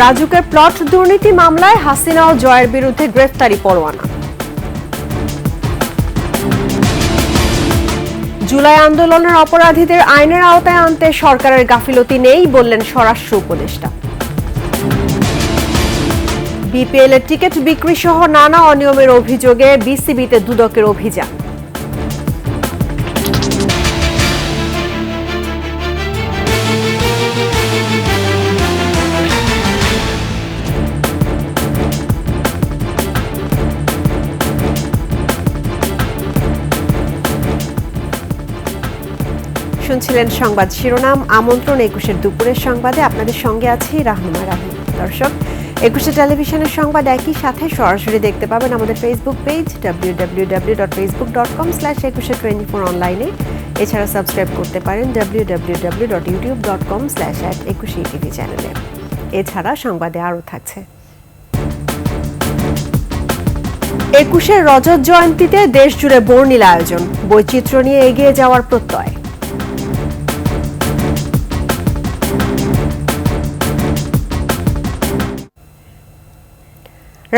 রাজুকের plot দুর্নীতি মামলায় হাসিনা ও জয়ের বিরুদ্ধে গ্রেফতারি পরোয়ানা। জুলাই আন্দোলনের অপরাধীদের আইনের আওতায় আনতে সরকারের গাফিলতি নেই বললেন স্বরাষ্ট্র উপদেষ্টা। বিপিএল এর টিকিট বিক্রি সহ নানা অনিয়মের অভিযোগে বিসিবিতে দুদকের অভিযান। শুনছিলেন সংবাদ শিরোনাম। আমন্ত্রণ ২১ দুপুরের সংবাদে, আপনাদের সঙ্গে আছি রাহনুমা রাহি। দর্শক, ২১ টেলিভিশনের সংবাদ একই সাথে সরাসরি দেখতে পাবেন আমাদের ফেসবুক পেজ www.facebook.com/2124 অনলাইনে। এছাড়া সাবস্ক্রাইব করতে পারেন www.youtube.com/21tv চ্যানেলে। এছাড়া সংবাদে আরও থাকছে ২১ রজত জয়ন্তীতে দেশ জুড়ে বর্ণিল আয়োজন, বৈচিত্র্য নিয়ে এগিয়ে যাওয়ার প্রত্যয়।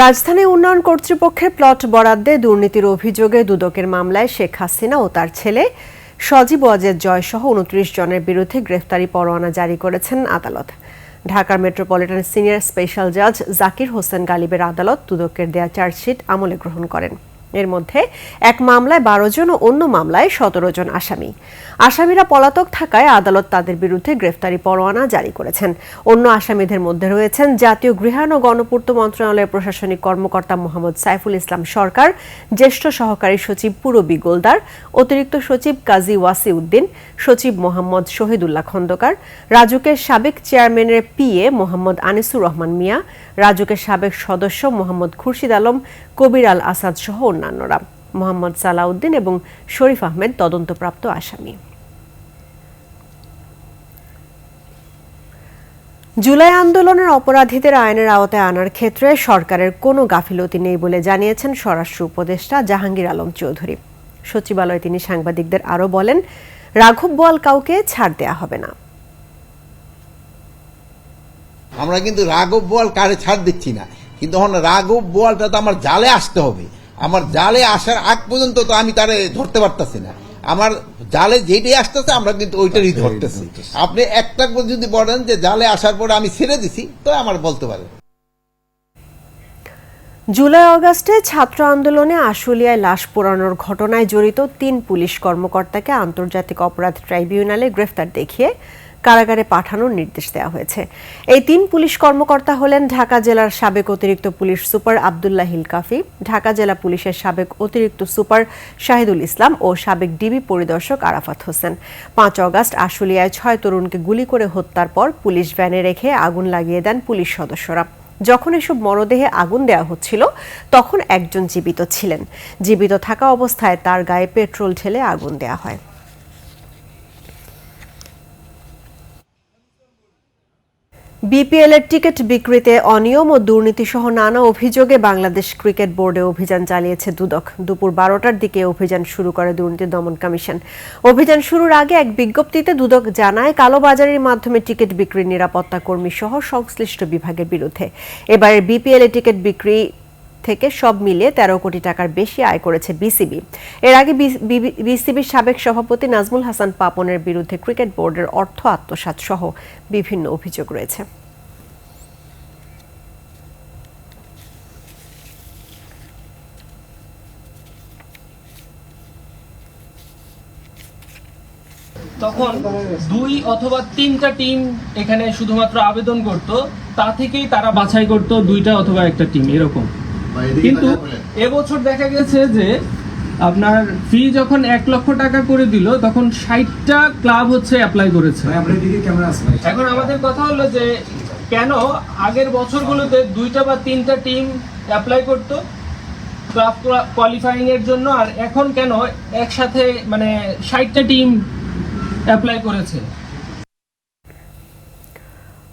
রাজধানী উন্নয়ন কর্তৃপক্ষের প্লট বরাদ্দে দুর্নীতির অভিযোগে দুদকের মামলায় শেখ হাসিনা ও তার ছেলে সজীব ওয়াজেদ জয় সহ ২৯ জনের বিরুদ্ধে গ্রেফতারি পরোয়ানা জারি করেছেন আদালত। ঢাকার মেট্রোপলিটন সিনিয়র স্পেশাল জাজ জাকির হোসেন গালিবের আদালত দুদকের দেয়া চার্জশিট আমলে গ্রহণ করেন। এর মধ্যে এক মামলায় ১২ জন ও অন্য মামলায় ১৭ জন আসামি। আসামিরা পলাতক থাকায় আদালত তাদের বিরুদ্ধে গ্রেফতারি পরোয়ানা জারি করেছেন। অন্য আসামিদের মধ্যে রয়েছেন জাতীয় গৃহায়ণ ও গণপূর্ত মন্ত্রণালয়ের প্রশাসনিক কর্মকর্তা মোহাম্মদ সাইফুল ইসলাম সরকার, জ্যেষ্ঠ সহকারী সচিব পুরবী গোলদার, অতিরিক্ত সচিব কাজী ওয়াসি উদ্দিন, সচিব মোহাম্মদ শহীদুল্লাহ খন্দকার, রাজুকের সাবেক চেয়ারম্যানের পিএ মোহাম্মদ আনিসুর রহমান মিয়া, রাজুকের সাবেক সদস্য মোহাম্মদ খুরশিদ আলম, কবির আল আসাদ সহ অন্যান্যরা। মোহাম্মদ সালাউদ্দিন এবং শরীফ আহমেদ তদন্তপ্রাপ্ত আসামি। জুলাই আন্দোলনের অপরাধীদের আইনের আওতায় আনার ক্ষেত্রে সরকারের কোনো গাফিলতি নেই বলে জানিয়েছেন স্বরাষ্ট্র উপদেষ্টা জাহাঙ্গীর আলম চৌধুরী। সচিবালয়ে তিনি সাংবাদিকদের আরও বলেন, রাঘব বোয়াল কাউকে ছাড় দেয়া হবে না। আমরা কিন্তু রাঘব বোয়াল কারে ছাড় দিচ্ছি না, কিন্তু রাঘব বোয়ালটা তো আমার জালে আসতে হবে। আমার জালে আসার আগ পর্যন্ত তো আমি তারে ধরতে পারতেছি না। আমার জালে যেটাই আসতেছে আমরা কিন্তু ওইটারই ধরতেছি। আপনি একটা যদি বলেন যে জালে আসার পরে আমি ছেড়ে দিছি, তো আমার বলতে পারেন। জুলাই আগস্টে ছাত্র আন্দোলনে আশুলিয়ায় লাশ পোড়ানোর ঘটনায় জড়িত ৩ পুলিশ কর্মকর্তাকে আন্তর্জাতিক অপরাধ ট্রাইব্যুনালে গ্রেফতার দেখিয়ে কারাগারে পাঠানোর নির্দেশ দেওয়া হয়েছে। এই ৩ পুলিশ কর্মকর্তা হলেন ঢাকা জেলার সাবেক অতিরিক্ত পুলিশ সুপার আবদুল্লাহ হিল কাফি, ঢাকা জেলা পুলিশের সাবেক অতিরিক্ত সুপার শাহিদুল ইসলাম ও সাবেক ডিবি পরিদর্শক আরাফাত হোসেন। ৫ আগস্ট আশুলিয়ায় ৬ তরুণকে গুলি করে হত্যার পর পুলিশ ভ্যানে রেখে আগুন লাগিয়ে দেন পুলিশ সদস্যরা। যখন এসব মরদেহে আগুন দেওয়া হচ্ছিল তখন একজন জীবিত ছিলেন। জীবিত থাকা অবস্থায় তার গায়ে পেট্রোল ঢেলে আগুন দেওয়া হয়। বিপিএল এর টিকিট বিক্রিতে অনিয়ম ও দুর্নীতি সহ নানা অভিযোগে বাংলাদেশ ক্রিকেট বোর্ডে অভিযান চালিয়েছে দুদক। দুপুর ১২টার দিকে অভিযান শুরু করে দুর্নীতি দমন কমিশন। অভিযান শুরুর আগে এক বিজ্ঞপ্তিতে দুদক জানায়, কালোবাজারির মাধ্যমে টিকিট বিক্রির নিরাপত্তা কর্মী সহ সংশ্লিষ্ট বিভাগের বিরুদ্ধে। এবারের বিপিএল এর টিকিট বিক্রি থেকে সব মিলিয়ে ১৩ কোটি টাকার বেশি আয় করেছে বিসিবি। এর আগে বিসিবির সাবেক সভাপতি নাজমুল হাসান পাপনের বিরুদ্ধে ক্রিকেট বোর্ডের অর্থ আত্মসাৎ সহ বিভিন্ন অভিযোগ রয়েছে। তখন ২ অথবা ৩টা টিম এখানে শুধুমাত্র আবেদন করত, তা থেকেই তারা বাছাই করত ২টা অথবা একটা টিম এরকম। কিন্তু এবছর দেখা গেছে যে আপনার ফি যখন ১ লক্ষ টাকা করে দিল, তখন ৬০টা ক্লাব হচ্ছে অ্যাপ্লাই করেছে। এখন আমাদের কথা হলো যে কেন আগের বছরগুলোতে ২টা বা ৩টা টিম অ্যাপ্লাই করত ক্লাব কোয়ালিফাইং এর জন্য, আর এখন কেন একসাথে মানে ৬০টা টিম অ্যাপ্লাই করেছে।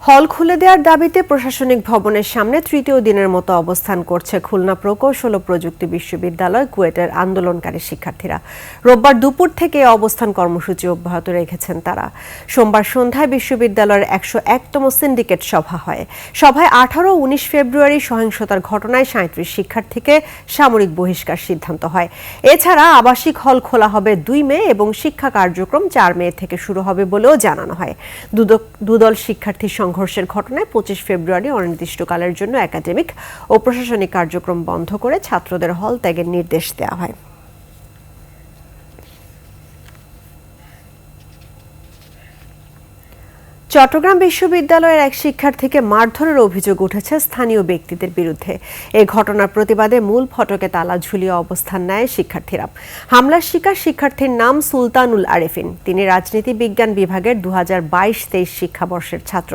হল খুলে দেওয়ার দাবিতে প্রশাসনিক ভবনের সামনে তৃতীয় দিনের মতো অবস্থান করছে খুলনা প্রকৌশল ও প্রযুক্তি বিশ্ববিদ্যালয় কুয়েটের আন্দোলনকারী শিক্ষার্থীরা। রোববার দুপুর থেকে অবস্থান কর্মসূচি অব্যাহত রেখেছেন তারা। সোমবার সন্ধ্যায় বিশ্ববিদ্যালয়ের 101তম সিন্ডিকেট সভা হয়। সভায় 18 ও 19 ফেব্রুয়ারি সহিংসতার ঘটনায় 37 শিক্ষার্থীকে সামরিক বহিষ্কার সিদ্ধান্ত হয়। এছাড়া আবাসিক হল খোলা হবে 2 মে এবং শিক্ষা কার্যক্রম 4 মে থেকে শুরু হবে বলেও জানানো হয়। দুদল শিক্ষার্থী সংঘর্ষের ঘটনায় 25 ফেব্রুয়ারি অনির্দিষ্টকালের জন্য একাডেমিক ও প্রশাসনিক কার্যক্রম বন্ধ করে ছাত্রদের হল ত্যাগের নির্দেশ দেওয়া হয়। চট্টগ্রাম বিশ্ববিদ্যালয়ের এক শিক্ষার্থীকে মারধরের অভিযোগ উঠেছে স্থানীয় ব্যক্তিদের বিরুদ্ধে। এই ঘটনার প্রতিবাদে মূল ফটকে তালা ঝুলিয়ে অবস্থান নেয় শিক্ষার্থীরা। হামলার শিকার শিক্ষার্থীর নাম সুলতানুল আরেফিন। তিনি রাজনীতি বিজ্ঞান বিভাগের 2022-23 শিক্ষাবর্ষের ছাত্র।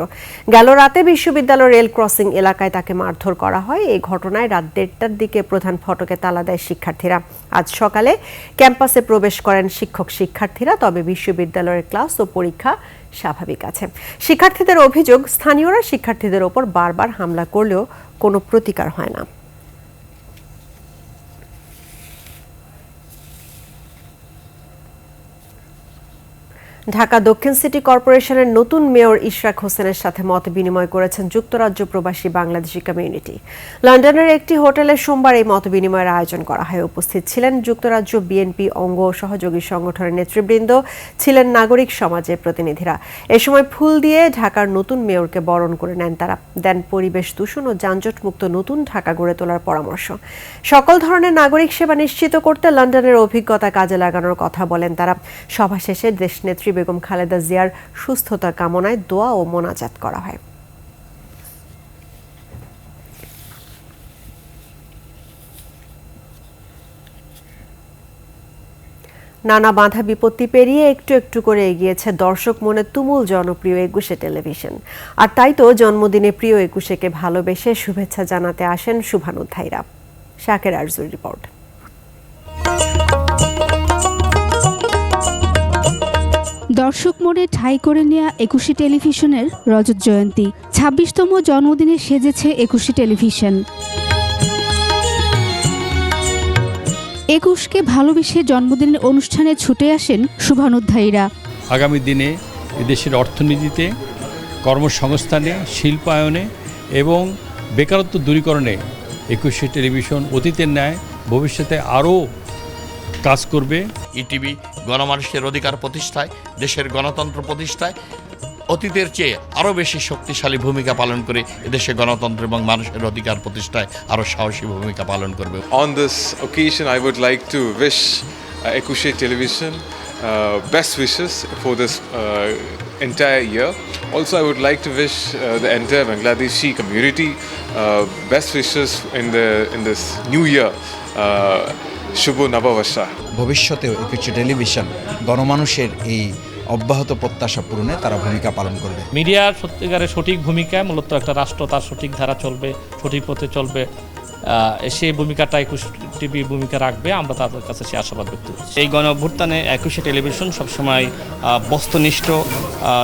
গেল রাতে বিশ্ববিদ্যালয়ের রেল ক্রসিং এলাকায় তাকে মারধর করা হয়। এই ঘটনায় রাত 1:30টার দিকে প্রধান ফটকে তালা দেয় শিক্ষার্থীরা। আজ সকালে ক্যাম্পাসে প্রবেশ করেন শিক্ষার্থীরা, তবে বিশ্ববিদ্যালয়ের ক্লাস ও পরীক্ষা স্বাভাবিক আছে। শিক্ষার্থীদের অভিযোগ, স্থানীয়রা শিক্ষার্থীদের ওপর বারবার হামলা করলেও কোনো প্রতিকার হয় না। ঢাকা দক্ষিণ সিটি কর্পোরেশনের নতুন মেয়র ইশরাক হোসেনের সাথে মত বিনিময় করেছেন যুক্তরাজ্য প্রবাসী বাংলাদেশি কমিউনিটি। লন্ডনের একটি হোটেলে সোমবার এই মত বিনিময়ের আয়োজন করা হয়। উপস্থিত ছিলেন যুক্তরাজ্য বিএনপি অঙ্গ ও সহযোগী সংগঠনের নেতৃবৃন্দ, ছিলেন নাগরিক সমাজের প্রতিনিধিরা। এ সময় ফুল দিয়ে ঢাকার নতুন মেয়রকে বরণ করে নেন তারা। দেন পরিবেশ দূষণ ও যানজটমুক্ত নতুন ঢাকা গড়ে তোলার পরামর্শ। সকল ধরনের নাগরিক সেবা নিশ্চিত করতে লন্ডনের অভিজ্ঞতা কাজে লাগানোর কথা বলেন তারা। সভা শেষে দেশনেত্রী বেগম খালেদা জিয়ার সুস্থতা কামনায় দোয়া ও মোনাজাত করা হয়। নানা বাধা বিপত্তি পেরিয়ে একটু একটু করে এগিয়েছে দর্শক মনে তুমুল জনপ্রিয় 21 টেলিভিশন। আর তাই তো জন্মদিনে প্রিয় 21-কে ভালোবেসে শুভেচ্ছা জানাতে আসেন শুভানুধ্যায়ীরা। শাকের আরজুর রিপোর্ট। দর্শক মনে ঠাঁই করে নেয়া 21 টেলিভিশনের রজত জয়ন্তী। 26তম জন্মদিনে সেজেছে 21 টেলিভিশন। 21কে ভালোবেসে জন্মদিনের অনুষ্ঠানে ছুটে আসেন শুভানুধ্যায়ীরা। আগামী দিনে দেশের অর্থনীতিতে, কর্মসংস্থানে, শিল্পায়নে এবং বেকারত্ব দূরীকরণে 21 টেলিভিশন অতীতের ন্যায় ভবিষ্যতে আরও কাজ করবে। ইটিভি গণমানুষের অধিকার প্রতিষ্ঠায়, দেশের গণতন্ত্র প্রতিষ্ঠায় অতীতের চেয়ে আরও বেশি শক্তিশালী ভূমিকা পালন করে এদেশে গণতন্ত্র এবং মানুষের অধিকার প্রতিষ্ঠায় আরও সাহসী ভূমিকা পালন করবে। On this occasion, I would like to wish 21 Television best wishes for this entire year. Also, I would like to wish the entire Bangladeshi community best wishes in this new year. শুভ নববর্ষ। ভবিষ্যতেও 21 television গণমানুষের এই অব্যাহত প্রত্যাশা পূরণে তারা ভূমিকা পালন করবে। মিডিয়ার সত্যিকারের সঠিক ভূমিকা, মূলত একটা রাষ্ট্র তার সঠিক ধারা চলবে, সঠিক পথে চলবে, সেই ভূমিকাটা 21 টিভি ভূমিকা রাখবে। আমরা তাদের কাছে সে আশাবাদ ব্যক্ত করছি। এই গণ অভ্যুত্থানে 21 টেলিভিশন সবসময় বস্তুনিষ্ঠ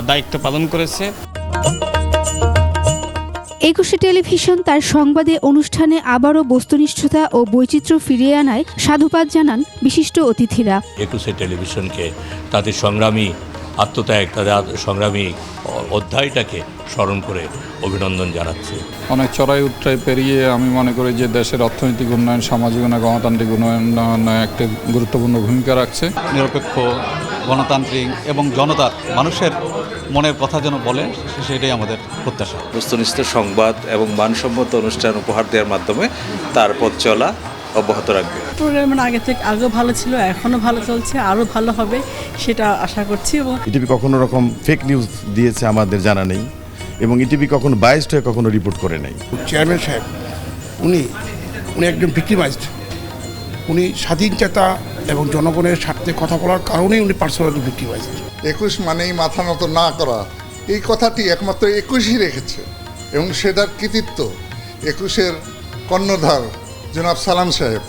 দায়িত্ব পালন করেছে। 21 টেলিভিশন তার সংবাদে অনুষ্ঠানে আবারও বস্তুনিষ্ঠতা ও বৈচিত্র্য ফিরিয়ে আনায় সাধুবাদ জানান বিশিষ্ট অতিথিরা। 21 টেলিভিশনকে তাদের সংগ্রামী আত্মত্যাগ, তাদের সংগ্রামী অধ্যায়টাকে স্মরণ করে অভিনন্দন জানাচ্ছি। অনেক চড়াই উতরাই পেরিয়ে আমি মনে করি যে দেশের অর্থনৈতিক উন্নয়ন, সামাজিক উন্নয়ন, গণতান্ত্রিক উন্নয়নে একটি গুরুত্বপূর্ণ ভূমিকা রাখছে। নিরপেক্ষ, গণতান্ত্রিক এবং জনতার মানুষের মনের কথা যেন বলে, সেটাই আমাদের প্রত্যাশা। বস্তুনিষ্ঠ সংবাদ এবং মানসম্মত অনুষ্ঠান উপহার দেওয়ার মাধ্যমে তার পথ চলা অব্যাহত রাখবে। প্রোগ্রামের আগেও ভালো ছিল, এখনও ভালো চলছে, আরও ভালো হবে সেটা আশা করছি। এবং ইটিভি কখনো রকম ফেক নিউজ দিয়েছে আমাদের জানা নেই, এবং ইটিভি কখনো বায়াসড হয়ে কখনো রিপোর্ট করে নাই। চেয়ারম্যান সাহেব উনি একজন ভিক্টিমাইজড, উনি স্বাধীনচেতা এবং জনগণের স্বার্থে কথা বলার কারণেই উনি পার্সোনালি ভিক্টিমাইজড। 21 মানেই মাথা নত না করা, এই কথাটি একমাত্র 21ই রেখেছে, এবং সেটার কৃতিত্ব 21-এর কর্ণধার জনাব সালাম সাহেব।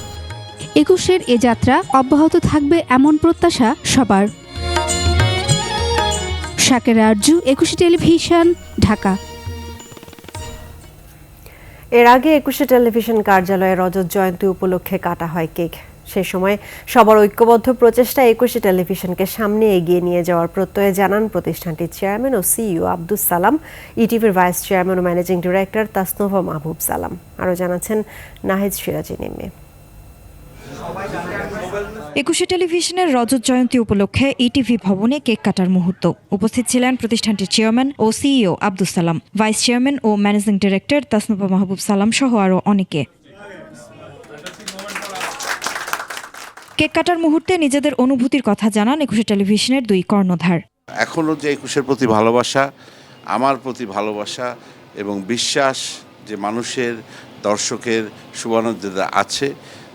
21-এর এ যাত্রা অব্যাহত থাকবে এমন প্রত্যাশা সবার। শাকের আরজু, 21 টেলিভিশন, ঢাকা। এর আগে 21শে টেলিভিশন কার্যালয়ে রজত জয়ন্তী উপলক্ষে কাটা হয় কেক। সে সময় সবার ঐক্যবদ্ধ প্রচেষ্টা 21শে টেলিভিশনকে সামনে এগিয়ে নিয়ে যাওয়ার প্রত্যয়ে জানান প্রতিষ্ঠানটির চেয়ারম্যান ও CEO Abdus Salam, ইটিভির vice chairman ও ম্যানেজিং ডিরেক্টর তাসনুভা মাহবুব সালাম। আরও জানাচ্ছেন নাহিদ সিরাজি নিম্মি। 21শে টেলিভিশনের রজত জয়ন্তী উপলক্ষে ইটিভি ভবনে কেক কাটার মুহূর্ত। উপস্থিত ছিলেন প্রতিষ্ঠানটির চেয়ারম্যান ও CEO Abdus Salam, vice chairman ও ম্যানেজিং ডিরেক্টর তাসনুভা মাহবুব সালাম সহ আরও অনেকে। কেক কাটার মুহূর্তে নিজেদের অনুভূতির কথা জানান 21শে টেলিভিশনের দুই কর্ণধার। এখনও যে 21-এর প্রতি ভালোবাসা, আমার প্রতি ভালোবাসা এবং বিশ্বাস যে মানুষের, দর্শকের, শুভানুদ্দেশীদের আছে,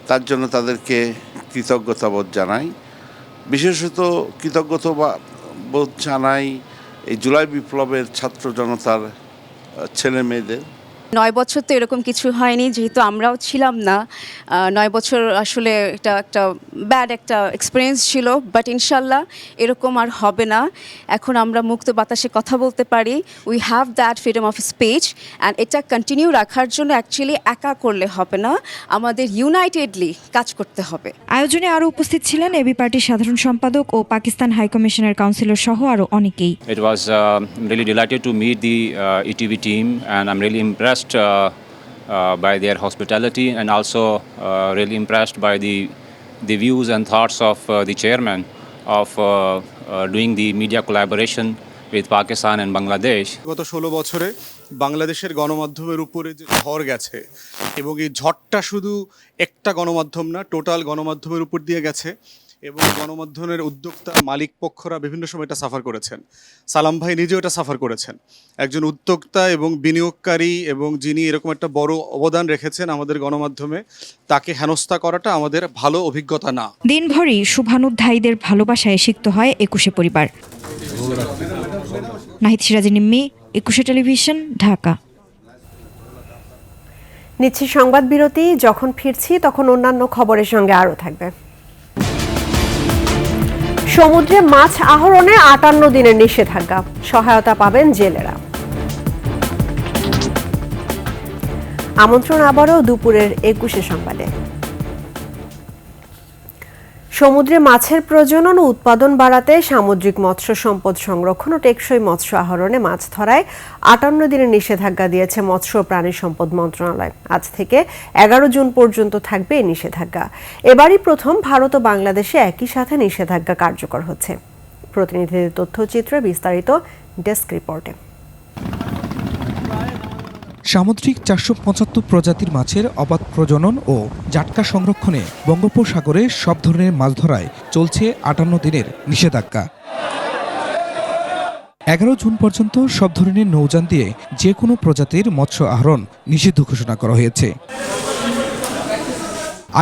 তার জন্য তাদেরকে কৃতজ্ঞতাবোধ জানাই। বিশেষত কৃতজ্ঞতাবোধ জানাই এই জুলাই বিপ্লবের ছাত্র জনতার ছেলে মেয়েদের। 9 বছর তো এরকম কিছু হয়নি, যেহেতু আমরাও ছিলাম না। 9 বছর আসলে এটা একটা ব্যাড একটা এক্সপিরিয়েন্স ছিল, বাট ইনশাল্লাহ এরকম আর হবে না। এখন আমরা মুক্ত বাতাসে কথা বলতে পারি, we have that freedom of speech, and এটা কন্টিনিউ রাখার জন্য অ্যাকচুয়ালি একা করলে হবে না, আমাদের ইউনাইটেডলি কাজ করতে হবে। আয়োজনে আরও উপস্থিত ছিলেন এবি পার্টির সাধারণ সম্পাদক ও পাকিস্তান হাইকমিশনের কাউন্সিলর সহ আরও অনেকেই। It was really delighted to meet the ETV team, and I'm really impressed by their hospitality, and also really impressed by the views and thoughts of the chairman of doing the media collaboration with Pakistan and Bangladesh. গত 16 বছরে বাংলাদেশের গণমাধ্যমের উপরে যে ঝড় গেছে, এবং এই ঝড়টা শুধু একটা গণমাধ্যম না, টোটাল গণমাধ্যমের উপর দিয়ে গেছে, এবং গণমাধ্যমের উদ্যোক্তা মালিক পক্ষরা বিভিন্ন সময় এটা সাফার করেছেন। সালাম ভাই নিজেও এটা সাফার করেছেন। একজন উদ্যোক্তা এবং বিনিয়োগকারী এবং যিনি এরকম একটা বড় অবদান রেখেছেন আমাদের গণমাধ্যমে, তাকে হেনস্থা করাটা আমাদের ভালো অভিজ্ঞতা না। দিনভরই শুভানুধ্যায়ীদের ভালোবাসায় সিক্ত হয় 21শে পরিবার। নাহিদ সিরাজি নিম্মি, 21শে টেলিভিশন, ঢাকা। নিচ্ছি সংবাদ বিরতি। যখন ফিরছি তখন অন্যান্য খবরের সঙ্গে আরও থাকবে। সমুদ্রে মাছ আহরণে 58 দিনের নিষেধাজ্ঞা, সহায়তা পাবেন জেলেরা। আমন্ত্রণ আবারও দুপুরের 21শে সংবাদে। সমুদ্রে মাছের প্রজনন ও উৎপাদন বাড়াতে সামুদ্রিক মৎস্য সম্পদ সংরক্ষণ ও টেকসই মৎস্য আহরণে মাছ ধরায় 58 দিনের নিষেধাজ্ঞা দিয়েছে মৎস্য ও প্রাণী সম্পদ মন্ত্রণালয়। আজ থেকে 11 জুন পর্যন্ত থাকবে এই নিষেধাজ্ঞা। এবারই প্রথম ভারত ও বাংলাদেশে একই সাথে নিষেধাজ্ঞা কার্যকর হচ্ছে। প্রতিনিধিদের তথ্যচিত্রে বিস্তারিত ডেস্ক রিপোর্টে। সামুদ্রিক 475 প্রজাতির মাছের অবাধ প্রজনন ও জাটকা সংরক্ষণে বঙ্গোপসাগরে সব ধরনের মাছ ধরায় চলছে 58 দিনের নিষেধাজ্ঞা। 11 জুন পর্যন্ত সব ধরনের নৌযান দিয়ে যে কোনো প্রজাতির মৎস্য আহরণ নিষিদ্ধ ঘোষণা করা হয়েছে।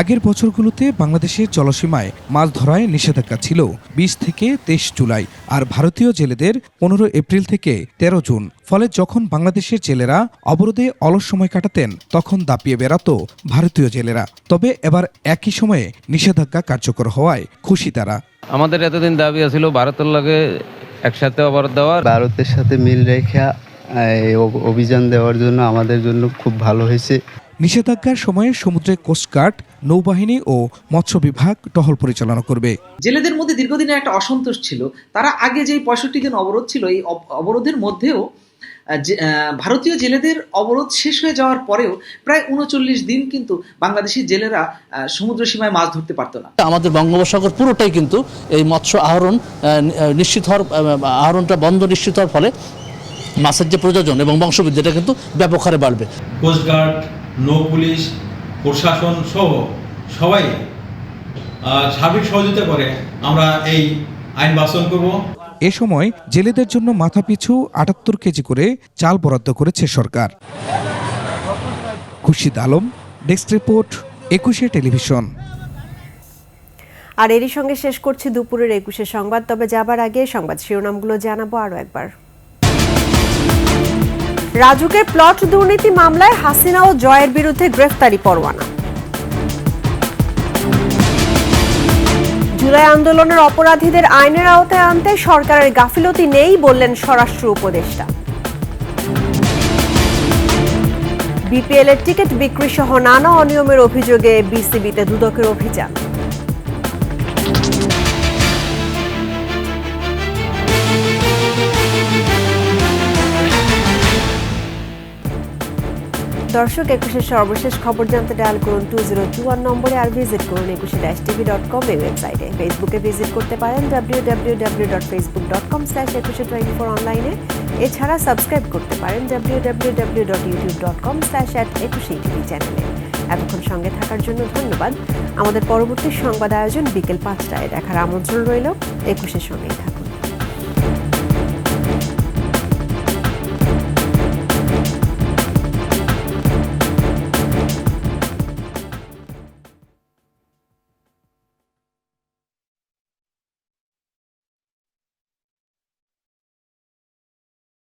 আগের বছরগুলোতে বাংলাদেশের জলসীমায় মাছ ধরায় নিষেধাজ্ঞা ছিল 20 থেকে 23 জুলাই, আর ভারতীয় জেলেদের 15 এপ্রিল থেকে 13 জুন। ফলে যখন বাংলাদেশের জেলেরা অবরোধে অলস সময় কাটাতেন, তখন দাপিয়ে বেড়াতো ভারতীয় জেলেরা। তবে এবার একই সময়ে নিষেধাজ্ঞা কার্যকর হওয়ায় খুশি তারা। আমাদের এতদিন দাবি ছিল ভারতের লগে একসাথে অবরোধ দেওয়া, ভারতের সাথে মিল রেখে অভিযান দেওয়ার জন্য আমাদের জন্য খুব ভালো হয়েছে। নিষেধাজ্ঞার সময়ে সমুদ্রে কোস্টগার্ড, নৌবাহিনী ও মৎস্য বিভাগ টহল পরিচালনা করবে। জেলেদের মধ্যে দীর্ঘদিনের একটা অসন্তোষ ছিল। তারা আগে যে 65 দিন অবরোধ ছিল, এই অবরোধের মধ্যেও ভারতীয় জেলেদের অবরোধ শেষ হয়ে যাওয়ার পরেও প্রায় 39 দিন কিন্তু বাংলাদেশি জেলেরা সমুদ্র সীমায় মাছ ধরতে পারতো না। আমাদের বঙ্গোপসাগর পুরোটাই কিন্তু এই মৎস্য আহরণ নিশ্চিত হওয়ার, আহরণটা বন্ধ নিশ্চিত হওয়ার ফলে মাছের যে প্রযোজন এবং বংশবৃদ্ধি এটা কিন্তু ব্যাপক হারে বাড়বে। কোস্টগার্ড, নৌ পুলিশ, প্রশাসন সহ সবাই সার্বিক সহযোগিতা করে আমরা এই আইন বাস্তবায়ন করব। এ সময় জেলেদের জন্য মাথাপিছু 78 কেজি করে চাল বরাদ্দ করেছে সরকার। খুরশিদ আলম, ডেস্ক রিপোর্ট, 21শে টেলিভিশন। আর এরই সঙ্গে শেষ করছি দুপুরের 21শে সংবাদ। তবে যাবার আগে সংবাদ শিরোনামগুলো জানাবো আরও একবার। রাজুকের প্লট দুর্নীতি মামলায় হাসিনা ও জয়ের বিরুদ্ধে গ্রেফতারি পরোয়ানা। জুলাই আন্দোলনের অপরাধীদের আইনের আওতায় আনতে সরকারের গাফিলতি নেই বললেন স্বরাষ্ট্র উপদেষ্টা। বিপিএল এর টিকিট বিক্রি সহ নানা অনিয়মের অভিযোগে বিসিবিতে দুদকের অভিযান। দর্শক, 21-এর সর্বশেষ খবর জানতে ডায়াল করুন 2021 নম্বরে আর ভিজিট করুন 21-tv.com এই ওয়েবসাইটে। ফেসবুকে ভিজিট করতে পারেন www.facebook.com/2124 অনলাইনে। এছাড়া সাবস্ক্রাইব করতে পারেন www.youtube.com/@21tv চ্যানেলে। এতক্ষণ সঙ্গে থাকার জন্য ধন্যবাদ। আমাদের পরবর্তী সংবাদ আয়োজন বিকেল 5টায় দেখার আমন্ত্রণ রইল। 21-এর সঙ্গেই থাকুন।